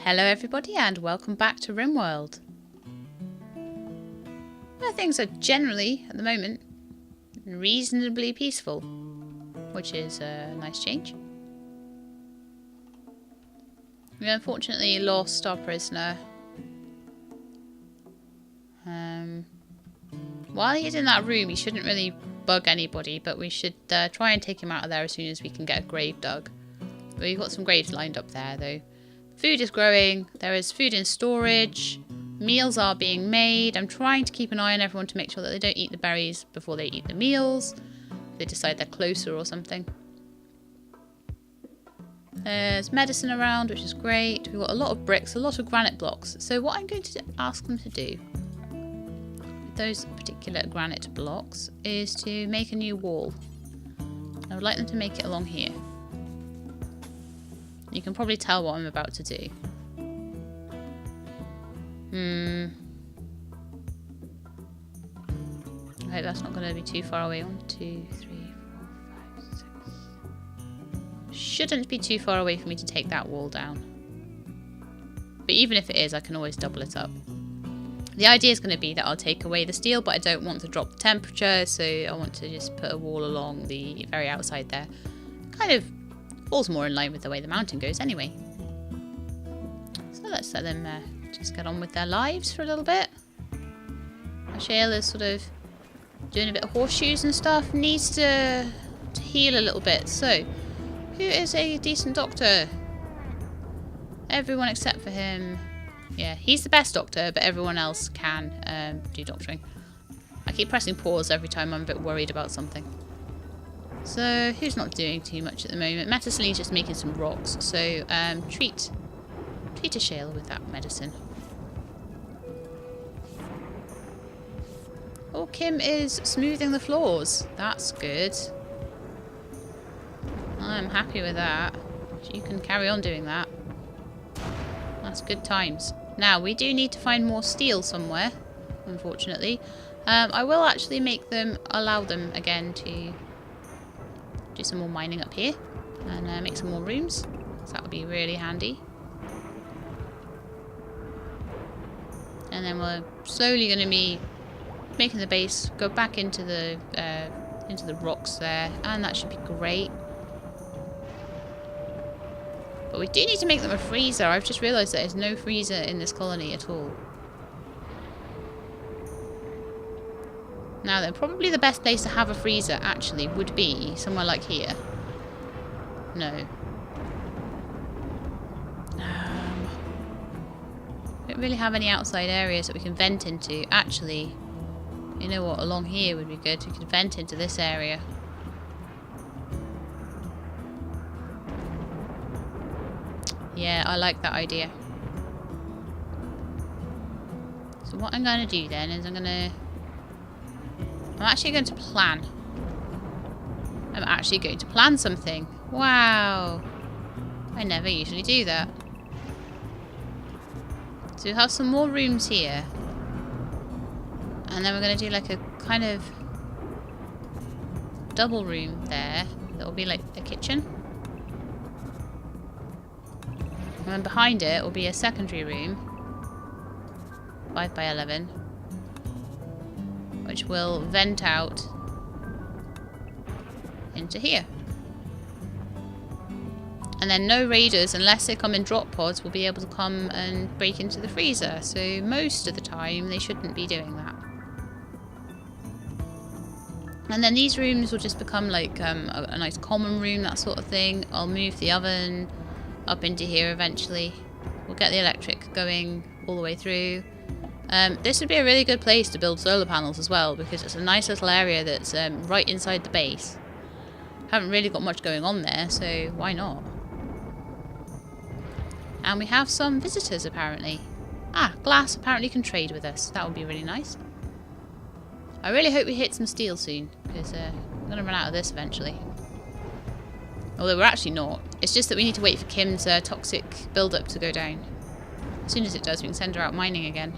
Hello everybody and welcome back to Rimworld. Well, things are generally, at the moment, reasonably peaceful, which is a nice change. We unfortunately lost our prisoner. While he's in that room, he shouldn't really bug anybody, but we should try and take him out of there as soon as we can get a grave dug. We've got some graves lined up there though. Food is growing, there is food in storage, meals are being made. I'm trying to keep an eye on everyone to make sure that they don't eat the berries before they eat the meals. They decide they're closer or something. There's medicine around, which is great. We've got a lot of bricks, a lot of granite blocks. So what I'm going to ask them to do with those particular granite blocks is to make a new wall. I would like them to make it along here. You can probably tell what I'm about to do. I hope that's not going to be too far away. 1, 2, 3, 4, 5, 6. Shouldn't be too far away for me to take that wall down. But even if it is, I can always double it up. The idea is going to be that I'll take away the steel, but I don't want to drop the temperature, so I want to just put a wall along the very outside there. Kind of falls more in line with the way the mountain goes anyway. So let's let them just get on with their lives for a little bit. Shale is sort of doing a bit of horseshoes and stuff. Needs to heal a little bit. So, who is a decent doctor? Everyone except for him. Yeah, he's the best doctor, but everyone else can do doctoring. I keep pressing pause every time I'm a bit worried about something. So, who's not doing too much at the moment? Metaceline's just making some rocks, so treat a shale with that medicine. Oh, Kim is smoothing the floors. That's good. I'm happy with that. You can carry on doing that. That's good times. Now, we do need to find more steel somewhere, unfortunately. I will actually allow them again to do some more mining up here and make some more rooms, so that would be really handy. And then we're slowly going to be making the base go back into the rocks there, and that should be great. But we do need to make them a freezer. I've just realised that there's no freezer in this colony at all. Now then, probably the best place to have a freezer actually would be somewhere like here. No. Don't really have any outside areas that we can vent into. Actually, you know what? Along here would be good. We could vent into this area. Yeah, I like that idea. So what I'm going to do then is I'm actually going to plan. I'm actually going to plan something. Wow. I never usually do that. So we have some more rooms here. And then we're going to do like a kind of double room there. That will be like a kitchen. And then behind it will be a secondary room. 5 by 11. Which will vent out into here. And then no raiders, unless they come in drop pods, will be able to come and break into the freezer. So most of the time they shouldn't be doing that. And then these rooms will just become like a nice common room, that sort of thing. I'll move the oven up into here eventually. We'll get the electric going all the way through. This would be a really good place to build solar panels as well, because it's a nice little area that's right inside the base. Haven't really got much going on there, so why not? And we have some visitors apparently. Ah, glass apparently can trade with us. That would be really nice. I really hope we hit some steel soon, because I'm going to run out of this eventually. Although we're actually not. It's just that we need to wait for Kim's toxic build-up to go down. As soon as it does, we can send her out mining again.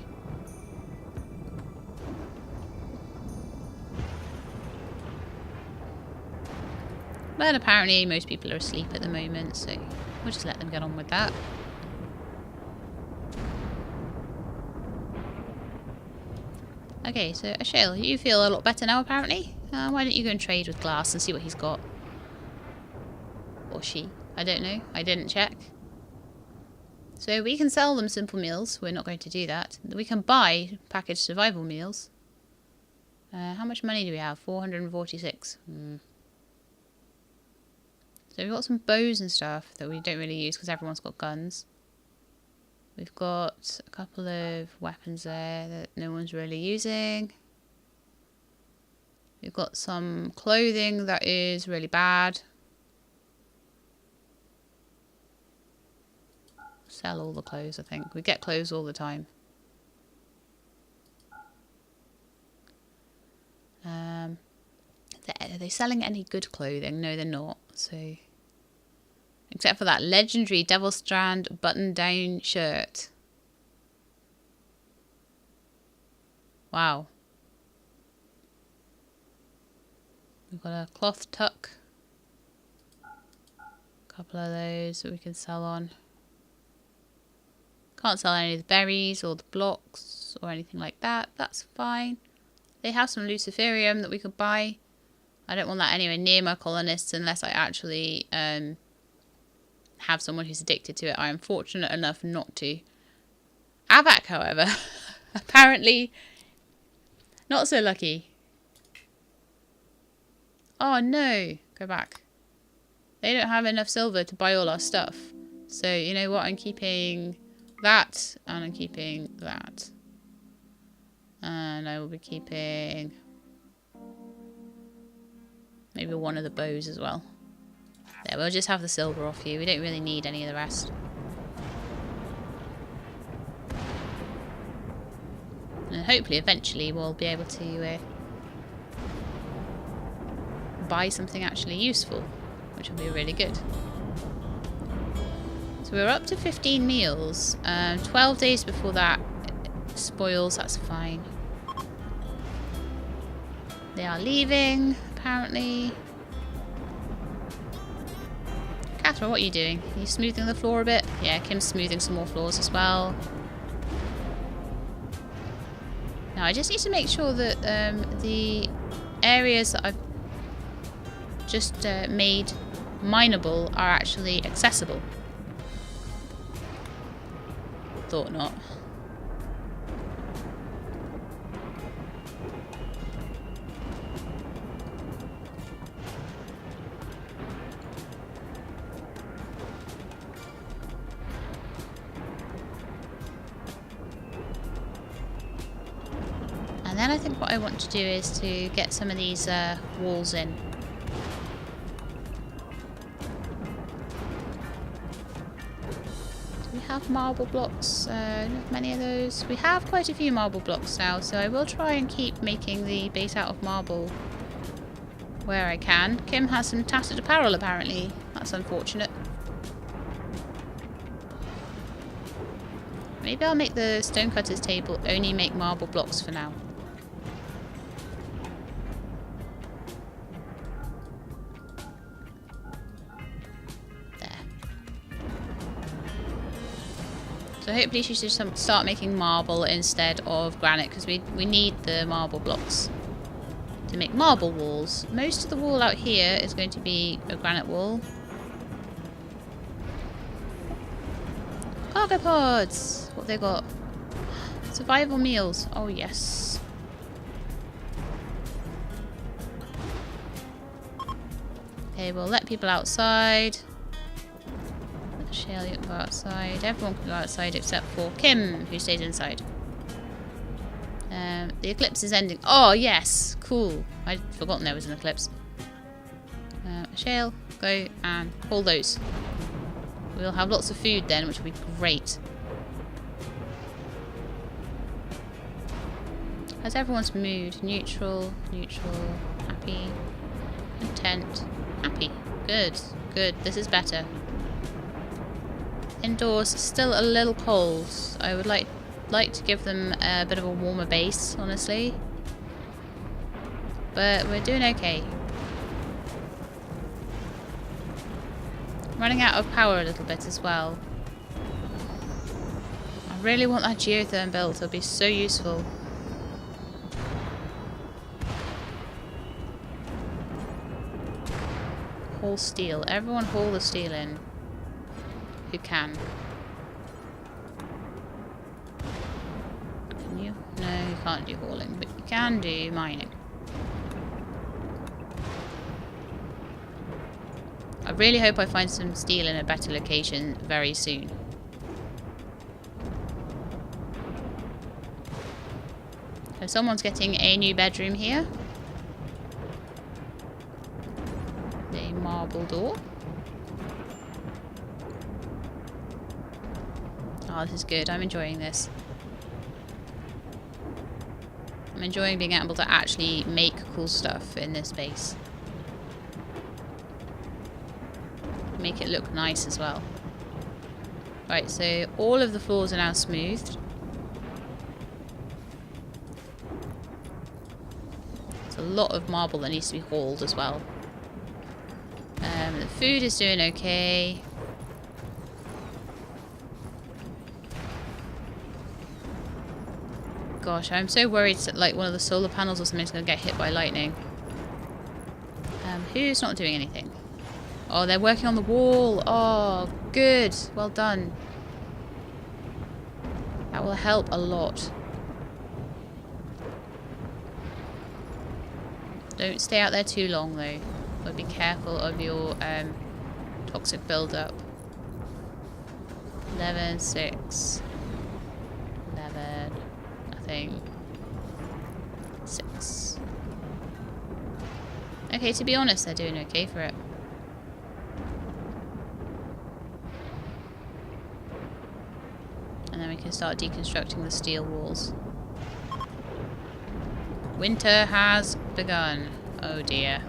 But apparently most people are asleep at the moment, so we'll just let them get on with that. Okay, so Ashale, you feel a lot better now apparently. Why don't you go and trade with Glass and see what he's got? Or she. I don't know. I didn't check. So we can sell them simple meals. We're not going to do that. We can buy packaged survival meals. How much money do we have? 446. So we've got some bows and stuff that we don't really use because everyone's got guns. We've got a couple of weapons there that no one's really using. We've got some clothing that is really bad. Sell all the clothes, I think. We get clothes all the time. Are they selling any good clothing? No, they're not. So, except for that legendary Devil Strand button-down shirt. Wow. We've got a cloth tuck. A couple of those that we can sell on. Can't sell any of the berries or the blocks or anything like that. That's fine. They have some luciferium that we could buy. I don't want that anywhere near my colonists unless I actually have someone who's addicted to it. I am fortunate enough not to. Avak, however, apparently not so lucky. Oh no, go back. They don't have enough silver to buy all our stuff. So you know what, I'm keeping that and I'm keeping that. And I will be keeping maybe one of the bows as well. There, we'll just have the silver off you. We don't really need any of the rest. And hopefully eventually we'll be able to buy something actually useful, which will be really good. So we're up to 15 meals. 12 days before that spoils, that's fine. They are leaving, apparently. Catherine, what are you doing? Are you smoothing the floor a bit? Yeah, Kim's smoothing some more floors as well. Now, I just need to make sure that the areas that I've just made mineable are actually accessible. Thought not. And then I think what I want to do is to get some of these walls in. Do we have marble blocks? Not many of those. We have quite a few marble blocks now, so I will try and keep making the base out of marble where I can. Kim has some tattered apparel apparently. That's unfortunate. Maybe I'll make the stonecutter's table only make marble blocks for now. So hopefully she should start making marble instead of granite, because we need the marble blocks to make marble walls. Most of the wall out here is going to be a granite wall. Cargo pods! What have they got? Survival meals. Oh yes. Okay, we'll let people outside. Shale, you can go outside. Everyone can go outside except for Kim, who stays inside. The eclipse is ending. Oh, yes. Cool. I'd forgotten there was an eclipse. Shale, go and haul those. We'll have lots of food then, which will be great. How's everyone's mood? Neutral, neutral, happy, content, happy. Good, good. This is better. Indoors, still a little cold. I would like to give them a bit of a warmer base, honestly. But we're doing okay. Running out of power a little bit as well. I really want that geotherm built. It'll be so useful. haul steel. Everyone haul the steel in. Who can. Can you? No, you can't do hauling, but you can do mining. I really hope I find some steel in a better location very soon. So someone's getting a new bedroom here. A marble door. Oh, this is good. I'm enjoying this. I'm enjoying being able to actually make cool stuff in this base. Make it look nice as well. Right, so all of the floors are now smoothed. There's a lot of marble that needs to be hauled as well. The food is doing okay. Gosh, I'm so worried that like one of the solar panels or something's going to get hit by lightning. Who's not doing anything? Oh, they're working on the wall. Oh, good. Well done. That will help a lot. Don't stay out there too long, though. But be careful of your toxic build-up. 11, 6, 11, nothing. 6. Okay, to be honest, they're doing okay for it. And then we can start deconstructing the steel walls. Winter has begun. Oh dear.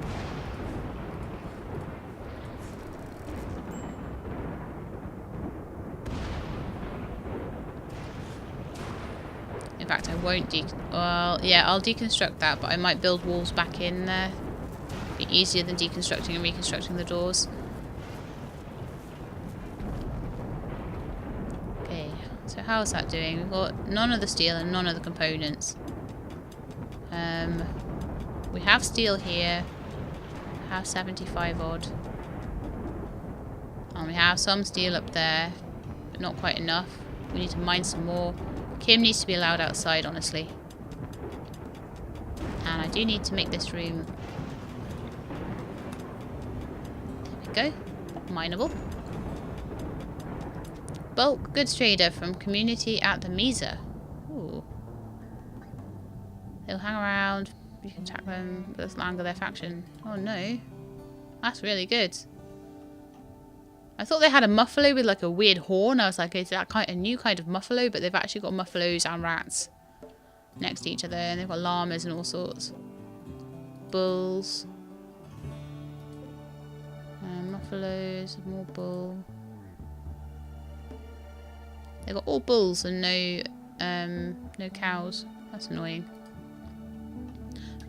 In fact, I won't well, yeah, I'll deconstruct that, but I might build walls back in there. Be easier than deconstructing and reconstructing the doors. Okay, so how's that doing? We've got none of the steel and none of the components. We have steel here. We have 75 odd. And we have some steel up there, but not quite enough. We need to mine some more. Kim needs to be allowed outside, honestly. And I do need to make this room... There we go. Mineable. Bulk goods trader from community at the Mesa. Ooh. They'll hang around. You can attack them with the slang of their faction. Oh no. That's really good. I thought they had a muffalo with like a weird horn. I was like, is that a new kind of muffalo? But they've actually got muffalos and rats next to each other. And they've got llamas and all sorts. Bulls. Muffalos, more bull. They've got all bulls and no cows. That's annoying.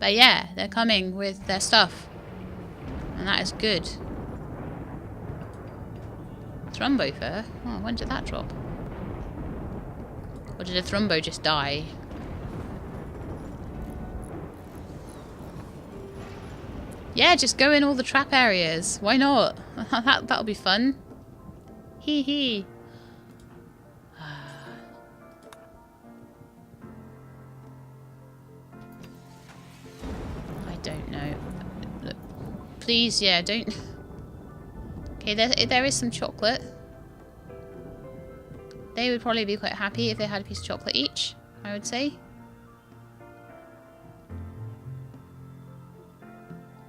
But yeah, they're coming with their stuff. And that is good. Thrumbo fur? Oh, when did that drop? Or did a Thrumbo just die? Yeah, just go in all the trap areas. Why not? That'll be fun. Hee hee. I don't know. Look, please, yeah, don't... Okay, there is some chocolate. They would probably be quite happy if they had a piece of chocolate each, I would say.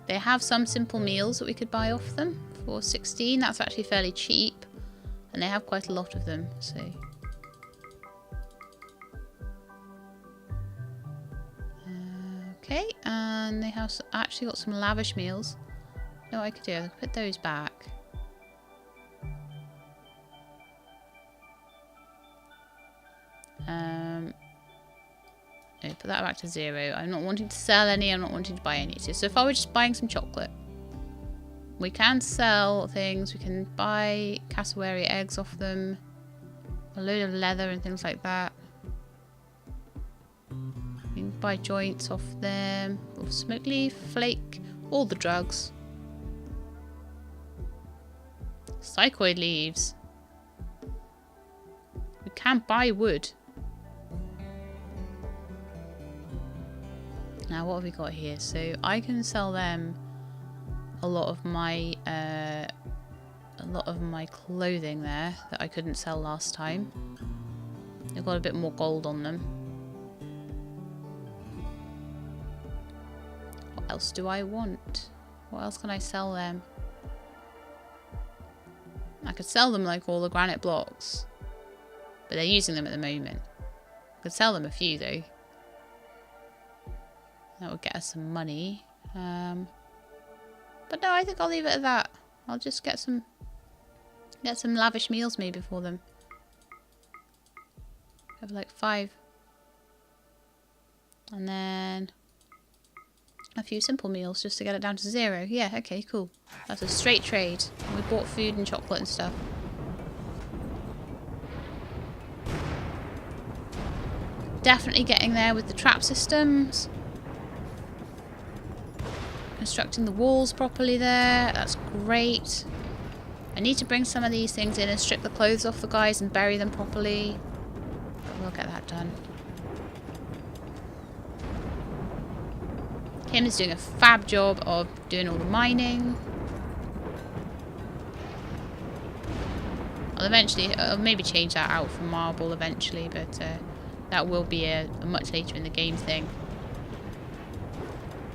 They have some simple meals that we could buy off them for 16. That's actually fairly cheap. And they have quite a lot of them, so... Okay, and they have actually got some lavish meals. You know what I could do? I could put those back. No, put that back to 0. I'm not wanting to sell any, I'm not wanting to buy any. So if I were just buying some chocolate, we can sell things, we can buy cassowary eggs off them, a load of leather and things like that. We can buy joints off them, or smoke leaf, flake, all the drugs. Psychoid leaves. We can't buy wood. Now what have we got here? So I can sell them a lot of my clothing there that I couldn't sell last time. They've got a bit more gold on them. What else do I want? What else can I sell them? I could sell them like all the granite blocks, but they're using them at the moment. I could sell them a few though. That would get us some money. But no, I think I'll leave it at that. I'll just get some lavish meals maybe for them. Have like 5. And then a few simple meals just to get it down to 0. Yeah, okay, cool. That's a straight trade. We bought food and chocolate and stuff. Definitely getting there with the trap systems. Constructing the walls properly there. That's great. I need to bring some of these things in and strip the clothes off the guys and bury them properly. But we'll get that done. Kim is doing a fab job of doing all the mining. I'll maybe change that out for marble eventually, but that will be a much later in the game thing.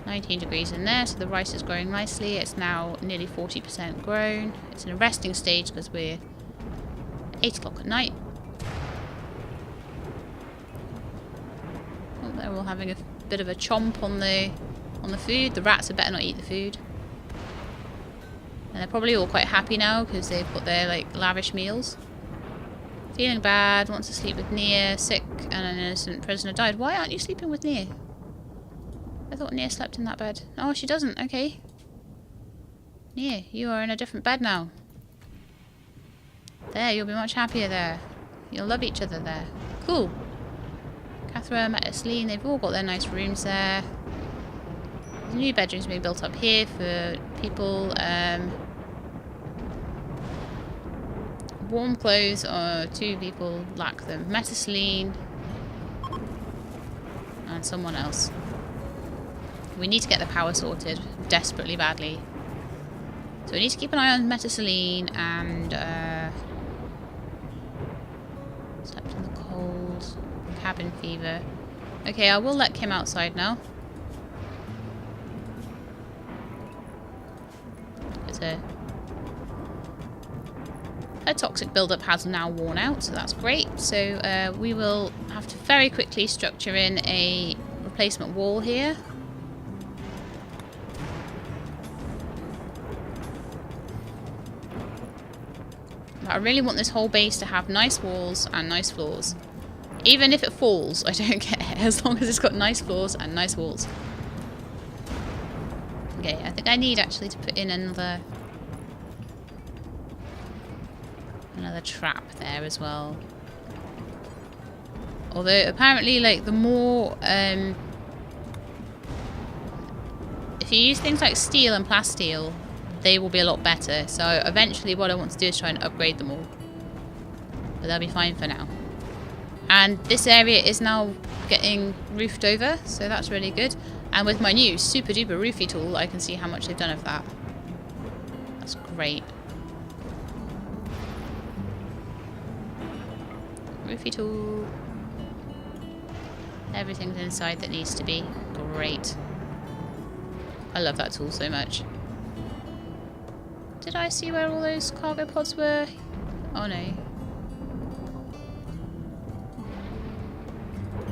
19 degrees in there, so the rice is growing nicely. It's now nearly 40% grown. It's in a resting stage because we're 8 o'clock at night. Oh, they're all having a bit of a chomp on the food. The rats had better not eat the food. And they're probably all quite happy now because they've got their like lavish meals. Feeling bad, wants to sleep with Nia, sick, and an innocent prisoner died. Why aren't you sleeping with Nia? I thought Nia slept in that bed. Oh, she doesn't. Okay. Nia, you are in a different bed now. There, you'll be much happier there. You'll love each other there. Cool. Catherine, Celine, they've all got their nice rooms there. There's new bedrooms being built up here for people. Warm clothes, 2 people lack them. Celine and someone else. We need to get the power sorted desperately badly. So we need to keep an eye on Celine and slept in the cold, cabin fever. Okay, I will let Kim outside now. Her toxic buildup has now worn out, so that's great. So we will have to very quickly structure in a replacement wall here. I really want this whole base to have nice walls and nice floors. Even if it falls, I don't care, as long as it's got nice floors and nice walls. Okay, I think I need actually to put in another trap there as well. Although apparently, like, the more if you use things like steel and plasteel, they will be a lot better. So eventually what I want to do is try and upgrade them all. But they'll be fine for now. And this area is now getting roofed over, so that's really good. And with my new super duper roofy tool, I can see how much they've done of that. That's great. Roofy tool. Everything's inside that needs to be. Great. I love that tool so much. Did I see where all those cargo pods were? Oh no.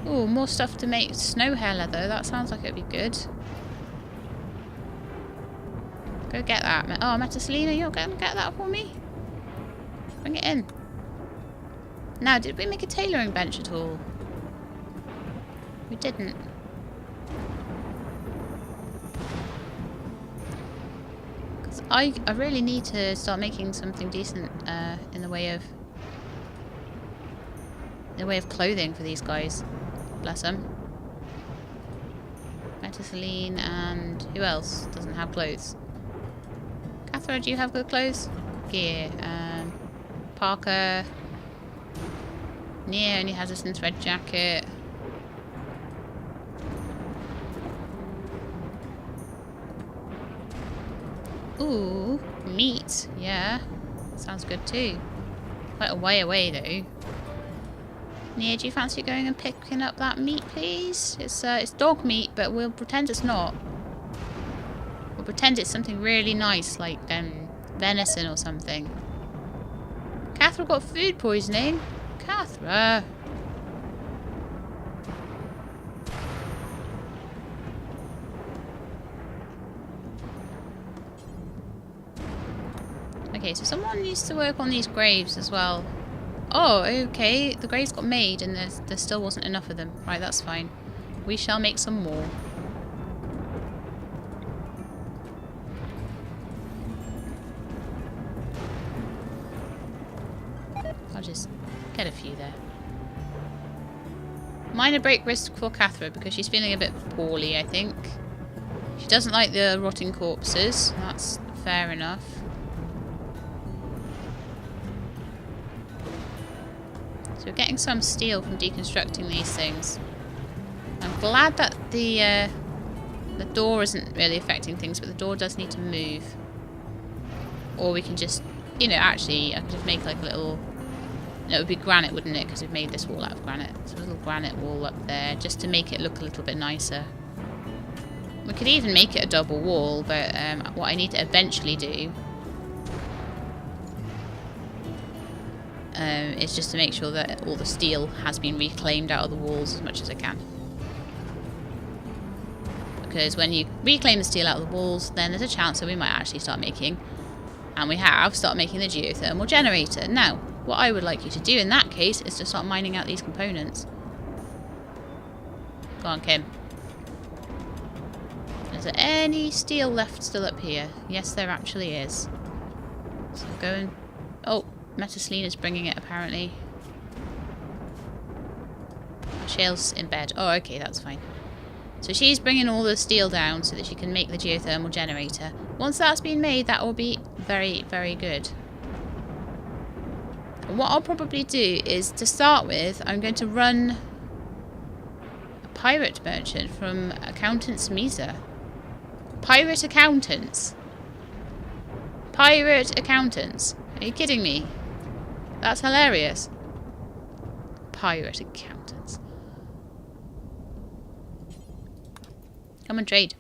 Ooh, more stuff to make snow hair leather. That sounds like it'd be good. Go get that. Oh, Celine, you're going to get that for me? Bring it in. Now, did we make a tailoring bench at all? We didn't. Because I really need to start making something decent in the way of clothing for these guys. Bless them. Celine and who else doesn't have clothes? Catherine, do you have good clothes? gear. Parker. Nia only has a synth red jacket. Ooh, meat. Yeah, sounds good too. Quite a way away though. Nia, do you fancy going and picking up that meat, please? It's dog meat, but we'll pretend it's not. We'll pretend it's something really nice, like venison or something. Catherine got food poisoning. Catherine. Okay, so someone needs to work on these graves as well. Oh, okay. The graves got made and there still wasn't enough of them. Right, that's fine. We shall make some more. I'll just get a few there. Minor break risk for Catherine because she's feeling a bit poorly, I think. She doesn't like the rotting corpses. That's fair enough. So we're getting some steel from deconstructing these things. I'm glad that the door isn't really affecting things, but the door does need to move. Or we can just, you know, actually, I could just make like a little... No, it would be granite, wouldn't it? Because we've made this wall out of granite. So a little granite wall up there, just to make it look a little bit nicer. We could even make it a double wall, but what I need to eventually do is just to make sure that all the steel has been reclaimed out of the walls as much as I can. Because when you reclaim the steel out of the walls, then there's a chance that we might actually start making, and we have started making the geothermal generator. Now, what I would like you to do in that case is to start mining out these components. Go on, Kim. Is there any steel left still up here? Yes, there actually is. So go and... Oh, Metaselina's bringing it, apparently. Shale's in bed. Oh, okay, that's fine. So she's bringing all the steel down so that she can make the geothermal generator. Once that's been made, that will be very, very good. And what I'll probably do is, to start with, I'm going to run a pirate merchant from Accountants Mesa. Pirate accountants. Pirate accountants. Are you kidding me? That's hilarious. Pirate accountants. Come and trade.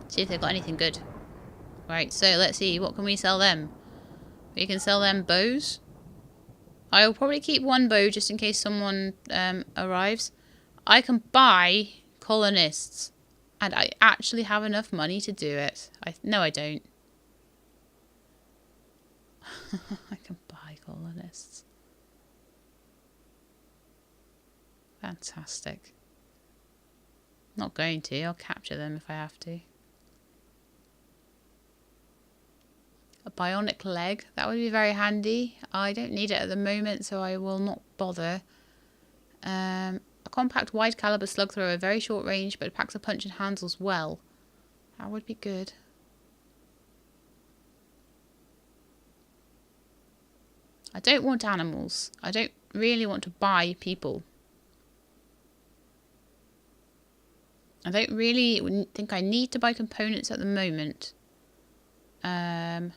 See if they've got anything good. Right, so let's see. What can we sell them? We can sell them bows. I'll probably keep one bow just in case someone arrives. I can buy colonists. And I actually have enough money to do it. No, I don't. I can buy colonists. Fantastic. Not going to. I'll capture them if I have to. A bionic leg. That would be very handy. I don't need it at the moment, so I will not bother. A compact wide caliber slug thrower, very short range, but it packs a punch and handles well. That would be good. I don't want animals. I don't really want to buy people. I don't really think I need to buy components at the moment. I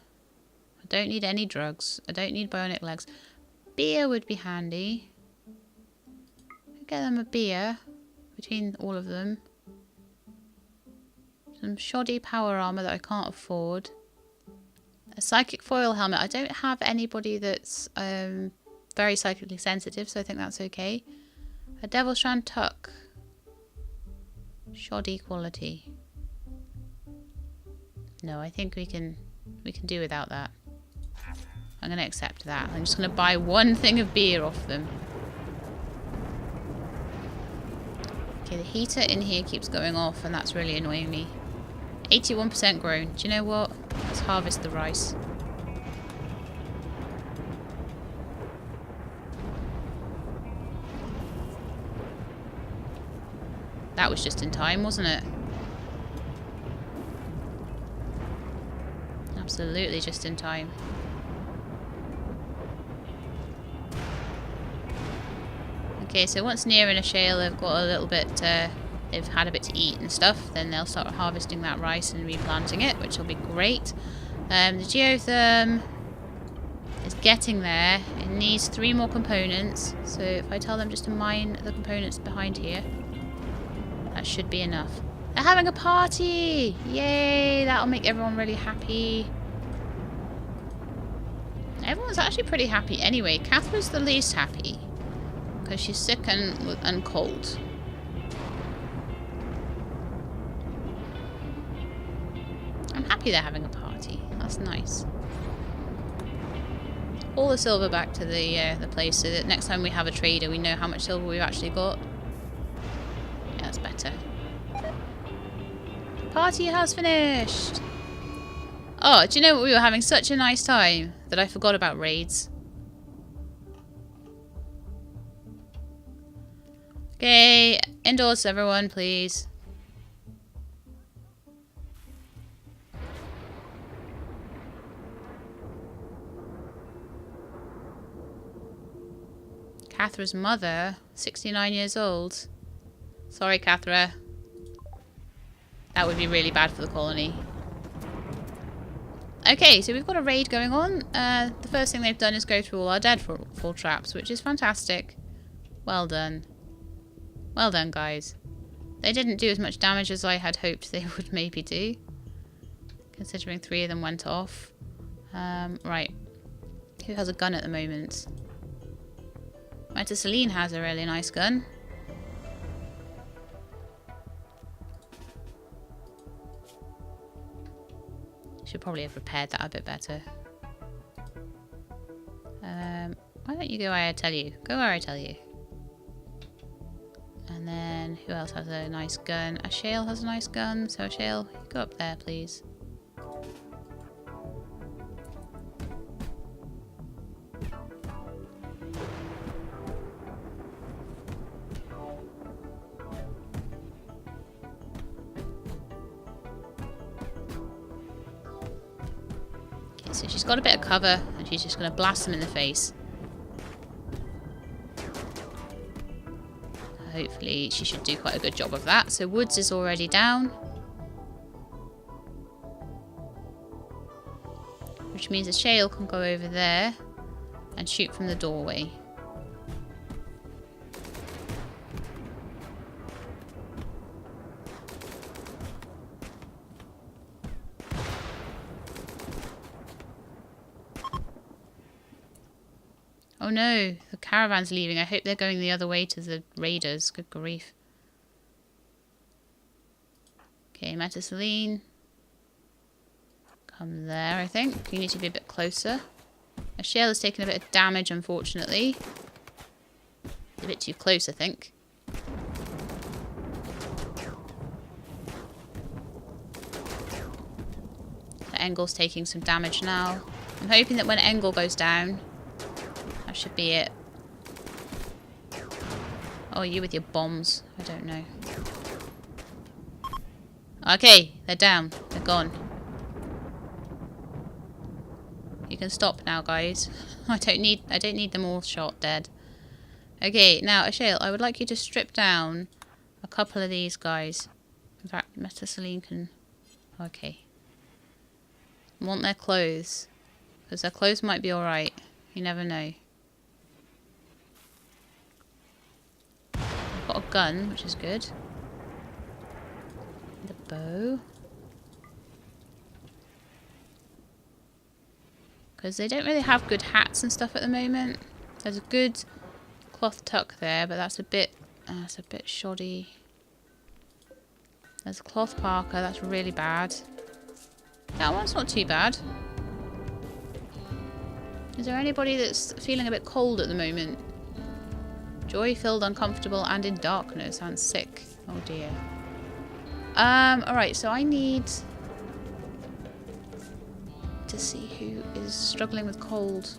don't need any drugs. I don't need bionic legs. Beer would be handy. Get them a beer between all of them. Some shoddy power armor that I can't afford. A psychic foil helmet. I don't have anybody that's very psychically sensitive, so I think that's okay. A Devil's Strand tuck. Shoddy quality. No, I think we can do without that. I'm going to accept that. I'm just going to buy one thing of beer off them. Okay, the heater in here keeps going off, and that's really annoying me. 81% grown. Do you know what? Let's harvest the rice. That was just in time, wasn't it? Absolutely just in time. Okay, so once Nia and Ashale have got a little bit, they've had a bit to eat and stuff, then they'll start harvesting that rice and replanting it, which will be great. The geotherm is getting there. It needs 3 more components, so if I tell them just to mine the components behind here, that should be enough. They're having a party! Yay! That'll make everyone really happy. Everyone's actually pretty happy anyway. Catherine's the least happy, because she's sick and cold. I'm happy they're having a party. That's nice. All the silver back to the place so that next time we have a trader we know how much silver we've actually got. Yeah, that's better. Party has finished! Oh, do you know what? We were having such a nice time that I forgot about raids. Okay, indoors everyone, please. Catherine's mother, 69 years old. Sorry, Catherine. That would be really bad for the colony. Okay, so we've got a raid going on. The first thing they've done is go through all our deadfall traps, which is fantastic. Well done. Well done, guys. They didn't do as much damage as I had hoped they would maybe do, considering 3 of them went off. Right. Who has a gun at the moment? Celine has a really nice gun. Should probably have prepared that a bit better. Why don't you go where I tell you? Go where I tell you. And then who else has a nice gun? Ashale has a nice gun. So Ashale, go up there, please. So she's got a bit of cover and she's just going to blast them in the face. Hopefully she should do quite a good job of that. So Woods is already down, which means a Shale can go over there and shoot from the doorway. Oh no, the caravan's leaving. I hope they're going the other way to the raiders. Good grief. Okay, Celine. Come there, I think. You need to be a bit closer. Ashale has taken a bit of damage, unfortunately. A bit too close, I think. So Engel's taking some damage now. I'm hoping that when Engel goes down, that should be it. Oh, you with your bombs. I don't know. Okay, they're down. They're gone. You can stop now, guys. I don't need them all shot dead. Okay, now Ashale, I would like you to strip down a couple of these guys. In fact, Celine can. Okay. I want their clothes, because their clothes might be all right. You never know. Got a gun, which is good. The bow. Because they don't really have good hats and stuff at the moment. There's a good cloth tuck there, but that's a bit shoddy. There's a cloth parka, that's really bad. That one's not too bad. Is there anybody that's feeling a bit cold at the moment? Joy-filled, uncomfortable, and in darkness. Sounds sick. Oh dear. Alright, so I need to see who is struggling with cold.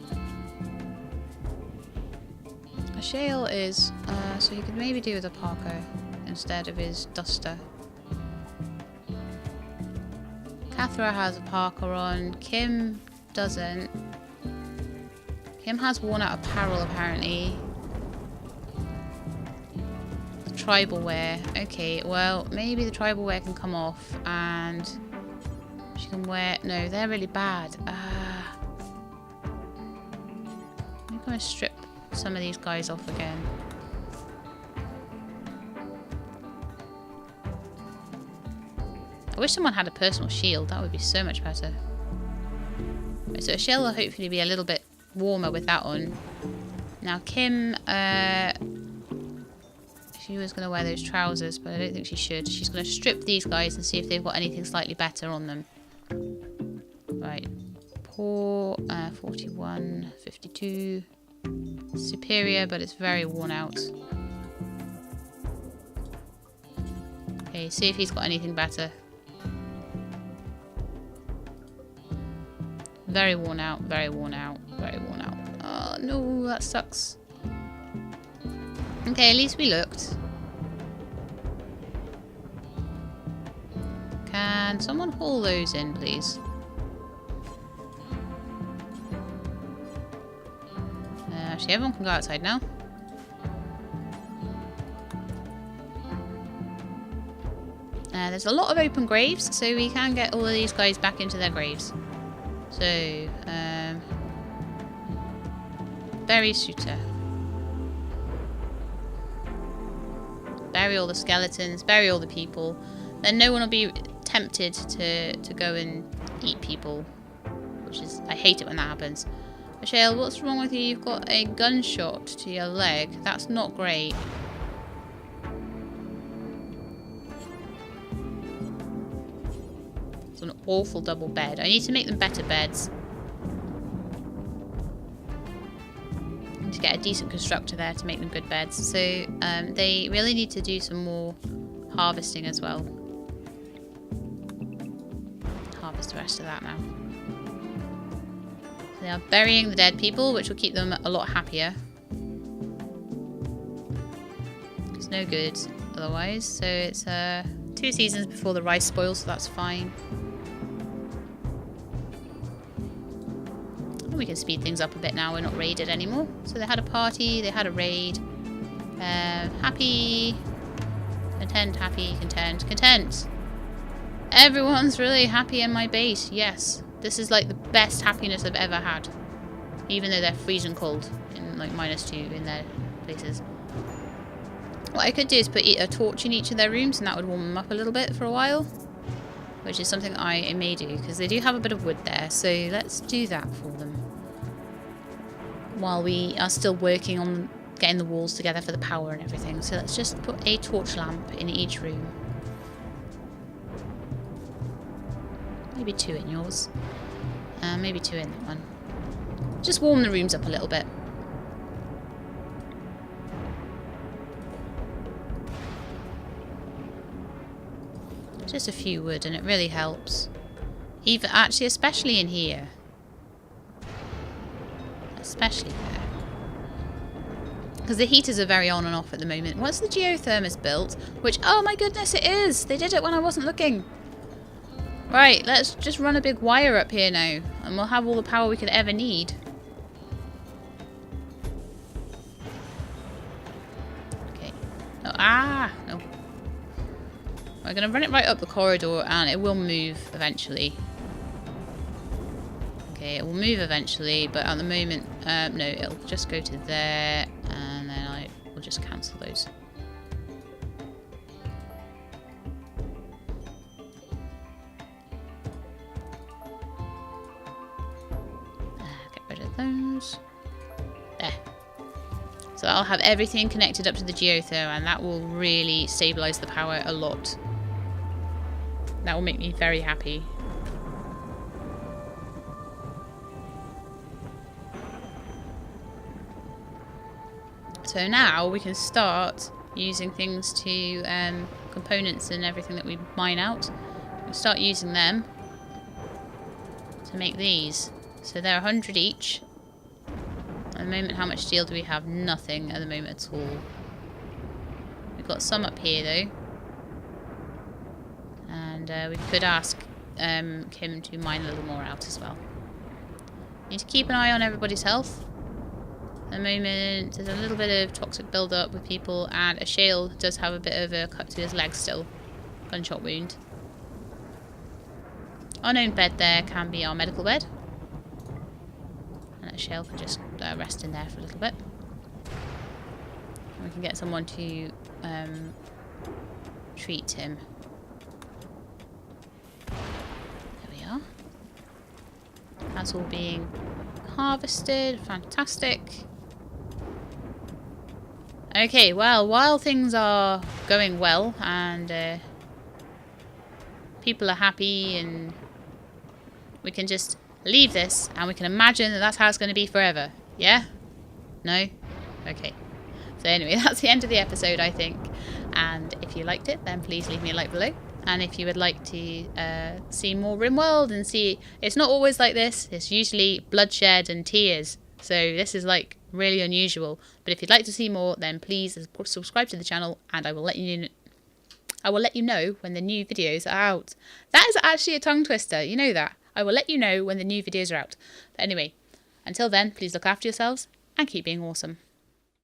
Ashale is, so he could maybe do with a parka instead of his duster. Cathra has a parka on. Kim doesn't. Kim has worn out apparel apparently. Tribal wear. Okay, well, maybe the tribal wear can come off and she can wear... No, they're really bad. I'm going to strip some of these guys off again. I wish someone had a personal shield. That would be so much better. Right, so a shell will hopefully be a little bit warmer with that on. Now, Kim... she was going to wear those trousers, but I don't think she should. She's going to strip these guys and see if they've got anything slightly better on them. Right. Poor, 41, 52. Superior, but it's very worn out. Okay, see if he's got anything better. Very worn out, very worn out, very worn out. Oh no, that sucks. Okay, at least we looked. Can someone haul those in, please? Actually, everyone can go outside now. There's a lot of open graves, so we can get all of these guys back into their graves. So, bury Suter. Bury all the skeletons, bury all the people. Then no one will be tempted to go and eat people. Which is, I hate it when that happens. Michelle, what's wrong with you? You've got a gunshot to your leg. That's not great. It's an awful double bed. I need to make them better beds. I need to get a decent constructor there to make them good beds. So they really need to do some more harvesting as well. Harvest the rest of that now. They are burying the dead people, which will keep them a lot happier. It's no good otherwise. So it's 2 seasons before the rice spoils, so that's fine. And we can speed things up a bit now. We're not raided anymore. So they had a party, they had a raid. Happy, content, happy, content, content. Everyone's really happy in my base. Yes. This is like the best happiness I've ever had. Even though they're freezing cold in like -2 in their places. What I could do is put a torch in each of their rooms and that would warm them up a little bit for a while. Which is something I may do because they do have a bit of wood there. So let's do that for them. While we are still working on getting the walls together for the power and everything. So let's just put a torch lamp in each room. Maybe 2 in yours. Maybe 2 in that one. Just warm the rooms up a little bit. Just a few wood and it really helps. Even actually, especially in here. Especially there. Because the heaters are very on and off at the moment. Once the geothermos built, which, oh my goodness, it is! They did it when I wasn't looking. Right, let's just run a big wire up here now. And we'll have all the power we could ever need. Okay. Oh, no. We're going to run it right up the corridor and it will move eventually. Okay, it will move eventually, but at the moment, no, it'll just go to there. And then I will just cancel those. Those. There. So I'll have everything connected up to the geotherm and that will really stabilise the power a lot. That will make me very happy. So now we can start using things to components and everything that we mine out. We'll start using them to make these. So they're 100 each. At the moment, how much steel do we have? Nothing at the moment at all. We've got some up here though. And we could ask Kim to mine a little more out as well. Need to keep an eye on everybody's health. At the moment, there's a little bit of toxic build-up with people, and a Shale does have a bit of a cut to his leg still. Gunshot wound. Unknown bed there can be our medical bed. And a Shale can just rest in there for a little bit. And we can get someone to treat him. There we are. That's all being harvested. Fantastic. Okay, well, while things are going well and people are happy, and we can just leave this and we can imagine that that's how it's going to be forever. Yeah? No? Okay. So anyway, that's the end of the episode, I think. And if you liked it, then please leave me a like below. And if you would like to see more Rimworld and see... It's not always like this. It's usually bloodshed and tears. So this is like really unusual. But if you'd like to see more, then please subscribe to the channel, and I will let you know when the new videos are out. That is actually a tongue twister. You know that. I will let you know when the new videos are out. But anyway, until then, please look after yourselves and keep being awesome.